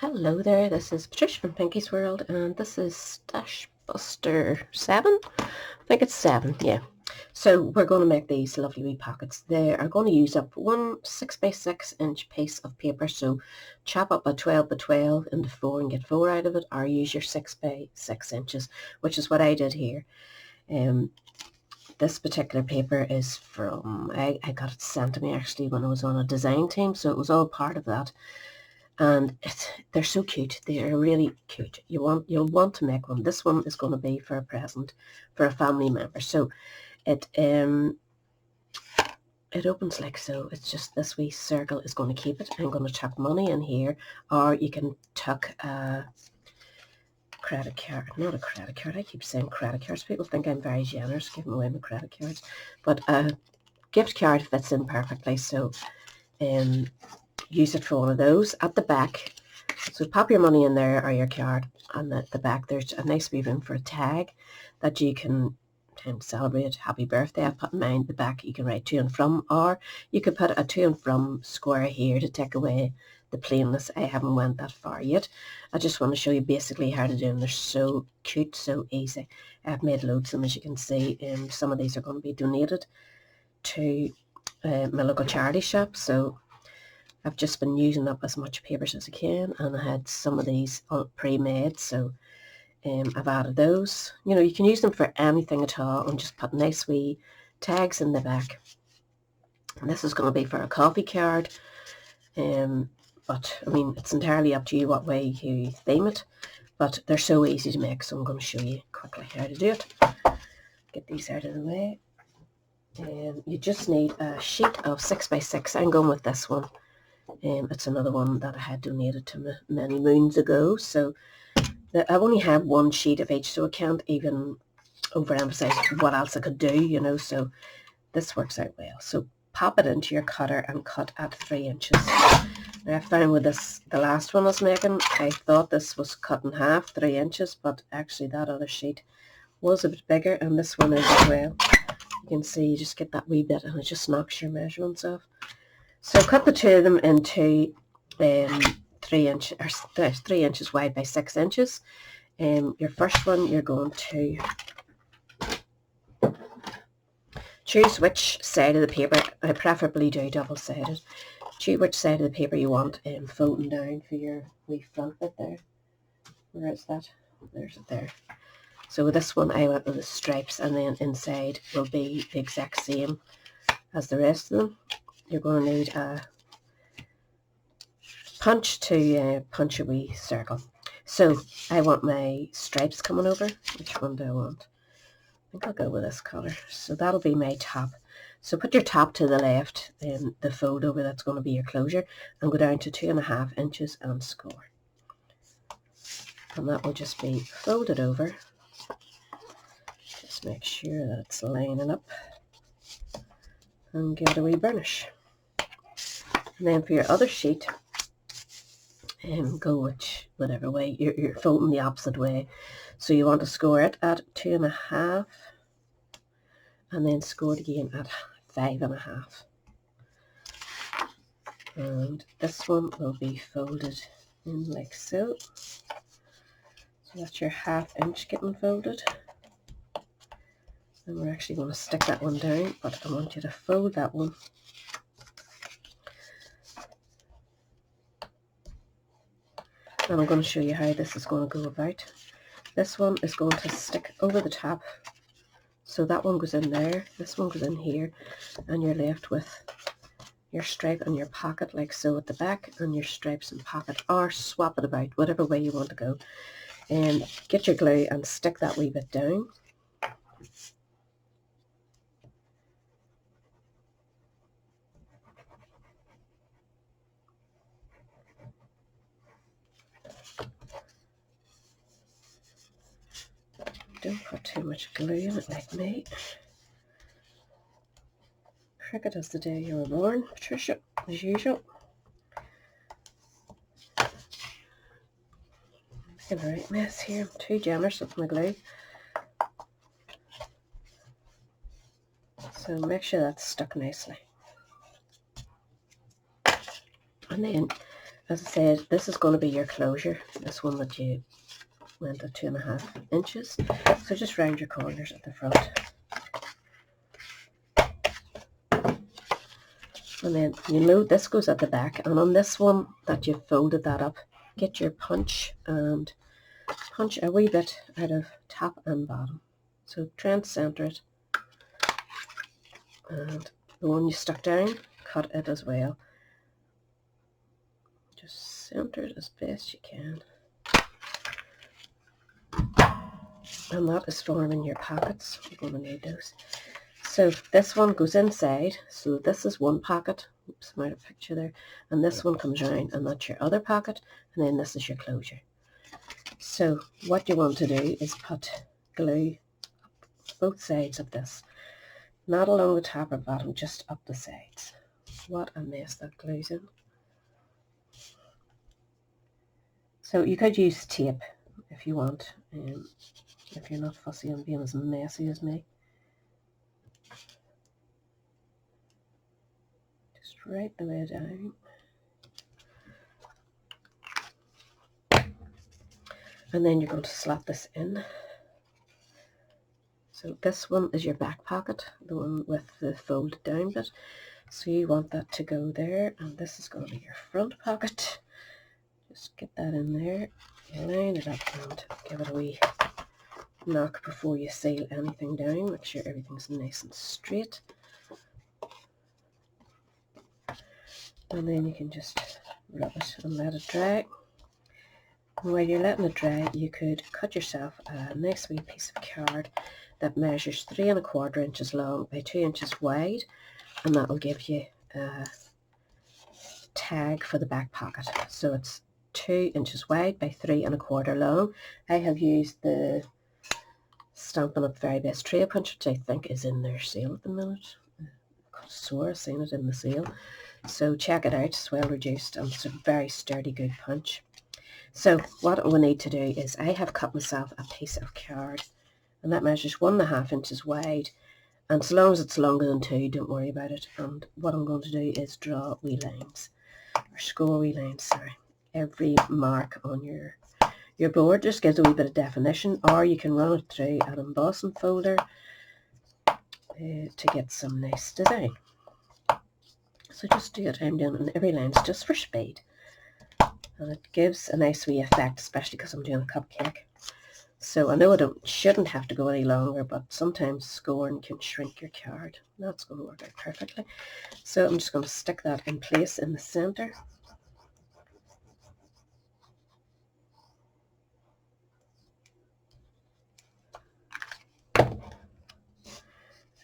Hello there, this is Patricia from Pinky's World, and this is Stash Buster 7. I think it's 7, yeah. So we're going to make these lovely wee pockets. They are going to use up one 6x6 inch piece of paper, so chop up a 12x12 into 4 and get 4 out of it, or use your 6x6 inches, which is what I did here. This particular paper is from, I got it sent to me actually when I was on a design team, so it was all part of that. And they're so cute. They're really cute. You'll want to make one. This one is going to be for a present for a family member. So it opens like so. It's just this wee circle is going to keep it. I'm going to chuck money in here, or you can tuck a credit card. Not a credit card. I keep saying credit cards. People think I'm very generous giving away my credit cards, but a gift card fits in perfectly. So use it for one of those. At the back, so pop your money in there or your card, and at the back there's a nice wee room for a tag that you can celebrate happy birthday. I've put mine at the back. You can write to and from, or you could put a to and from square here to take away the plainness. I haven't went that far yet. I just want to show you basically how to do them. They're so cute, so easy. I've made loads of them, as you can see. Some of these are going to be donated to my local charity shop, so I've just been using up as much papers as I can, and I had some of these pre-made, so I've added those. You know, you can use them for anything at all, and just put nice wee tags in the back. And this is going to be for a coffee card, but I mean, it's entirely up to you what way you theme it, but they're so easy to make, so I'm going to show you quickly how to do it. Get these out of the way. You just need a sheet of 6x6. I'm going with this one. It's another one that I had donated to me many moons ago, so I only have one sheet of each, so I can't even overemphasize what else I could do, you know, so this works out well. So pop it into your cutter and cut at 3 inches. Now I found with this, the last one I was making, I thought this was cut in half, 3 inches, but actually that other sheet was a bit bigger, and this one is as well. You can see you just get that wee bit and it just knocks your measurements off. So cut the two of them into 3 inches wide by 6 inches. Your first one, you're going to choose which side of the paper. I preferably do double-sided. Choose which side of the paper you want folding down for your wee front bit there. Where is that? There's it there. So with this one, I went with the stripes, and then inside will be the exact same as the rest of them. You're going to need a punch to punch a wee circle. So I want my stripes coming over. Which one do I want? I think I'll go with this colour. So that'll be my top. So put your top to the left, then the fold over, that's going to be your closure, and go down to 2.5 inches and score. And that will just be folded over. Just make sure that it's lining up, and give it a wee burnish. And then for your other sheet, go whatever way. You're folding the opposite way. So you want to score it at 2.5, and then score it again at 5.5. And this one will be folded in like so. So that's your 1/2 inch getting folded. And we're actually going to stick that one down, but I want you to fold that one. And I'm going to show you how this is going to go about. This one is going to stick over the top. So that one goes in there, this one goes in here, and you're left with your stripe and your pocket like so at the back, and your stripes and pocket, or swap it about, whatever way you want to go. And get your glue and stick that wee bit down. Don't put too much glue in it like me. Cricket as the day you were born, Patricia, as usual. Making a right mess here. I'm too generous with my glue. So make sure that's stuck nicely. And then as I said, this is going to be your closure, this one that you went at 2.5 inches. So just round your corners at the front. And then you know this goes at the back, and on this one that you've folded that up, get your punch and punch a wee bit out of top and bottom. So try and centre it, and the one you stuck down, cut it as well. Just centre it as best you can. And that is forming your pockets. We're going to need those. So this one goes inside, so this is one pocket. Oops, I'm out of picture there. And this one comes round, and that's your other pocket, and then this is your closure. So what you want to do is put glue both sides of this. Not along the top or bottom, just up the sides. What a mess that glue's in. So you could use tape if you want, if you're not fussy on being as messy as me. Just right the way down. And then you're going to slap this in. So this one is your back pocket, the one with the folded down bit. So you want that to go there, and this is going to be your front pocket. Just get that in there, line it up and give it a wee knock before you seal anything down. Make sure everything's nice and straight. And then you can just rub it and let it dry. And while you're letting it dry, you could cut yourself a nice wee piece of card that measures 3¼ inches long by 2 inches wide, and that will give you a tag for the back pocket. So it's 2 inches wide by 3¼ long. I have used the Stampin' Up! Very Best Tray Punch, which I think is in their sale at the minute. I swore I've seen it in the sale. So check it out, it's well reduced and it's a very sturdy, good punch. So what we need to do is I have cut myself a piece of card, and that measures 1½ inches wide, and so long as it's longer than 2, don't worry about it. And what I'm going to do is draw wee lines, or score wee lines, sorry. Every mark on your board just gives a wee bit of definition, or you can run it through an embossing folder to get some nice design. So just do it, I'm doing it in every line, just for speed. And it gives a nice wee effect, especially because I'm doing a cupcake. So I know I shouldn't have to go any longer, but sometimes scoring can shrink your card. That's going to work out perfectly. So I'm just going to stick that in place in the centre.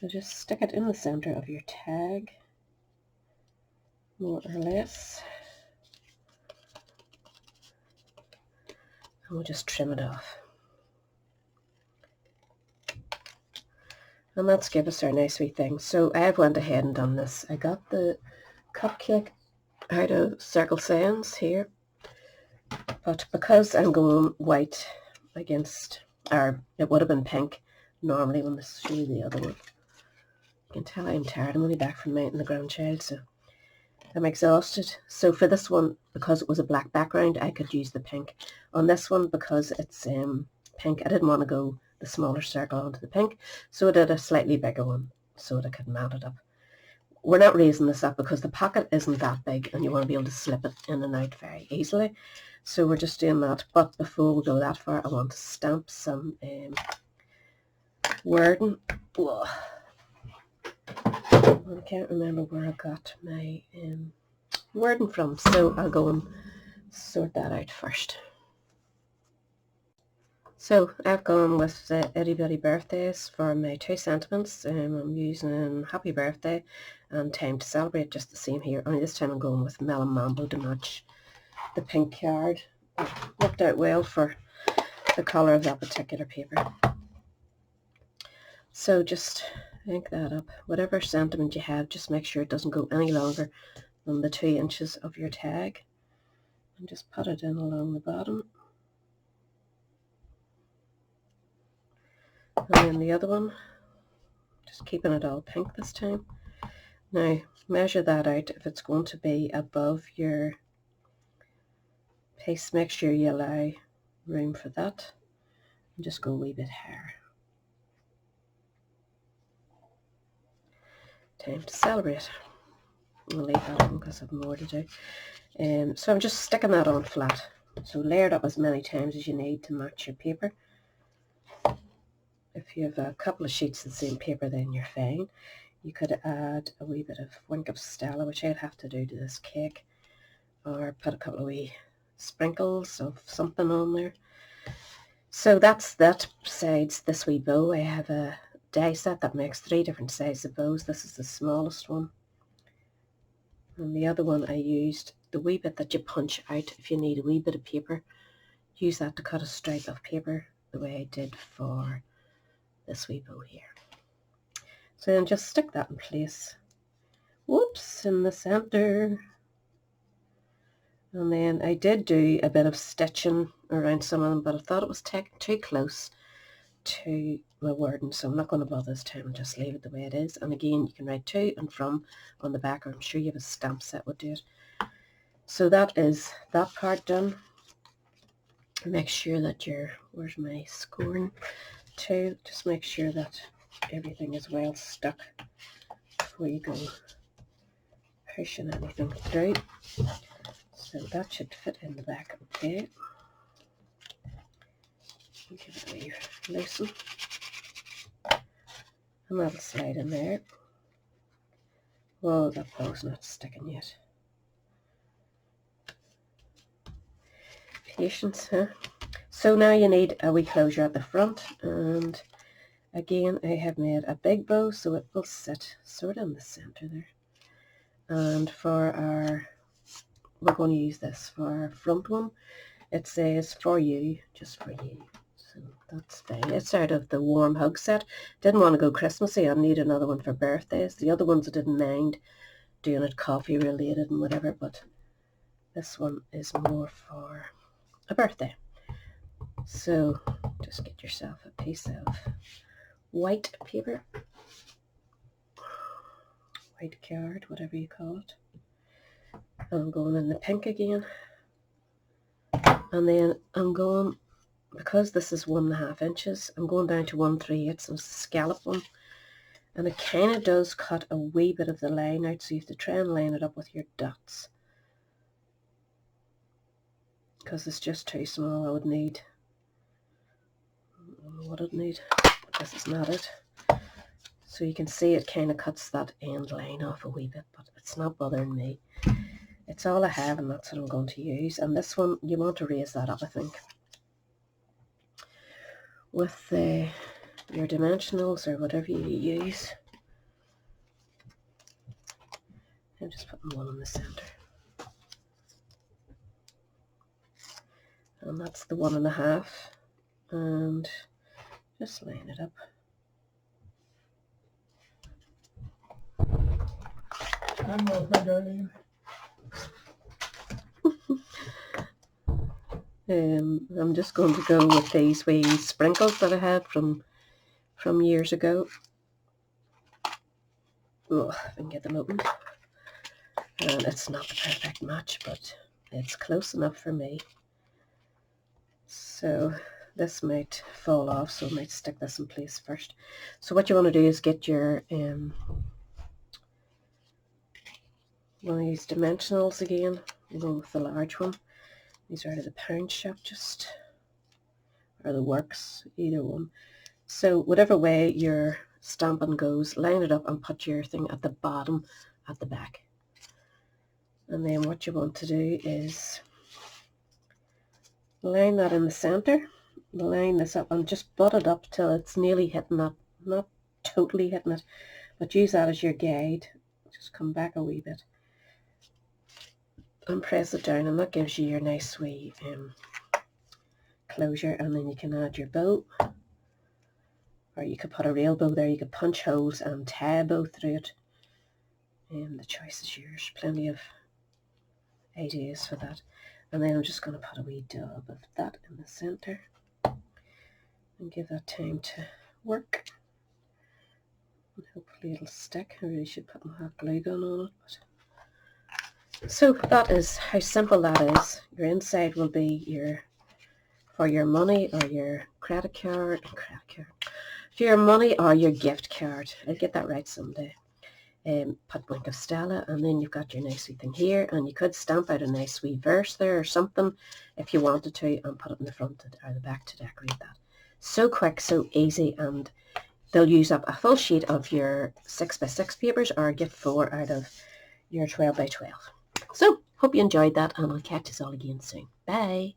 So just stick it in the centre of your tag, more or less. And we'll just trim it off. And that's give us our nice wee thing. So I have went ahead and done this. I got the cupcake out of Circle Sands here, but because I'm going white against, or it would have been pink normally when this show you the other one. You can tell I'm tired. I'm only back from meeting the grandchild, so I'm exhausted. So for this one, because it was a black background, I could use the pink. On this one, because it's pink, I didn't want to go the smaller circle onto the pink, so I did a slightly bigger one so that I could mount it up. We're not raising this up because the pocket isn't that big and you want to be able to slip it in and out very easily. So we're just doing that. But before we go that far, I want to stamp some wording. Whoa. I can't remember where I got my wording from, so I'll go and sort that out first. So I've gone with Itty Bitty Birthdays for my 2 sentiments. I'm using Happy Birthday and Time to Celebrate, just the same here. Only this time I'm going with Melon Mambo to match the pink card. It worked out well for the colour of that particular paper. So just ink that up. Whatever sentiment you have, just make sure it doesn't go any longer than the 2 inches of your tag. And just put it in along the bottom. And then the other one, just keeping it all pink this time. Now measure that out if it's going to be above your piece, make sure you allow room for that, and just go a wee bit higher. Time to celebrate. I'll leave that on because I have more to do. So I'm just sticking that on flat. So layer it up as many times as you need to match your paper. If you have a couple of sheets of the same paper, then you're fine. You could add a wee bit of Wink of Stella, which I'd have to do to this cake, or put a couple of wee sprinkles of something on there. So that's that besides this wee bow. I have a die set that makes 3 different sizes of bows. This is the smallest one. And the other one I used the wee bit that you punch out if you need a wee bit of paper. Use that to cut a stripe of paper the way I did for this wee bow here. So then just stick that in place. Whoops, in the center. And then I did do a bit of stitching around some of them, but I thought it was too close to my wording, so I'm not going to bother this time and just leave it the way it is. And again, you can write to and from on the back, or I'm sure you have a stamp set would do it. So that is that part done. Make sure that where's my scoring too? Just make sure that everything is well stuck before you go pushing anything through. So that should fit in the back okay. Give it a wee loosen. And that'll slide in there. Whoa, that bow's not sticking yet. Patience, huh? So now you need a wee closure at the front, and again I have made a big bow so it will sit sort of in the center there. And for we're going to use this for our front one. It says for you, just for you. So that's fine. It's out of the Warm Hug set. Didn't want to go Christmassy. I need another one for birthdays. The other ones I didn't mind doing it coffee related and whatever, but this one is more for a birthday. So just get yourself a piece of white paper, white card, whatever you call it. I'm going in the pink again, and then I'm going, because this is 1.5 inches, I'm going down to 1/3, and it's a scallop one, and it kind of does cut a wee bit of the line out, so you have to try and line it up with your dots, because it's just too small. I would need, I don't know what I'd need, but this is not it. So you can see it kind of cuts that end line off a wee bit, but it's not bothering me. It's all I have, and that's what I'm going to use. And this one, you want to raise that up, I think, with your dimensionals or whatever you use. I'm just putting one in the center. And that's the 1.5. And just line it up. I'm off, my darling. I'm just going to go with these wee sprinkles that I had from years ago. Oh, if I can get them open. And it's not the perfect match, but it's close enough for me. So this might fall off, so I might stick this in place first. So what you want to do is get your one of these dimensionals again. I'm going with the large one. These are out of the pound shop, just, or the Works, either one. So whatever way your stamping goes, line it up and put your thing at the bottom at the back. And then what you want to do is line that in the center, line this up and just butt it up till it's nearly hitting that, not totally hitting it, but use that as your guide. Just come back a wee bit and press it down, and that gives you your nice wee closure. And then you can add your bow, or you could put a real bow there. You could punch holes and tie a bow through it, and the choice is yours. Plenty of ideas for that. And then I'm just going to put a wee dab of that in the center and give that time to work, and hopefully it'll stick. I really should put my hot glue gun on it, but So that is how simple that is. Your inside will be for your money or your credit card. For your money or your gift card. I'll get that right someday. Put Blink of Stella, and then you've got your nice wee thing here, and you could stamp out a nice wee verse there or something if you wanted to, and put it in the front or the back to decorate that. So quick, so easy, and they'll use up a full sheet of your 6x6 papers, or get 4 out of your 12x12. So, hope you enjoyed that, and I'll catch us all again soon. Bye!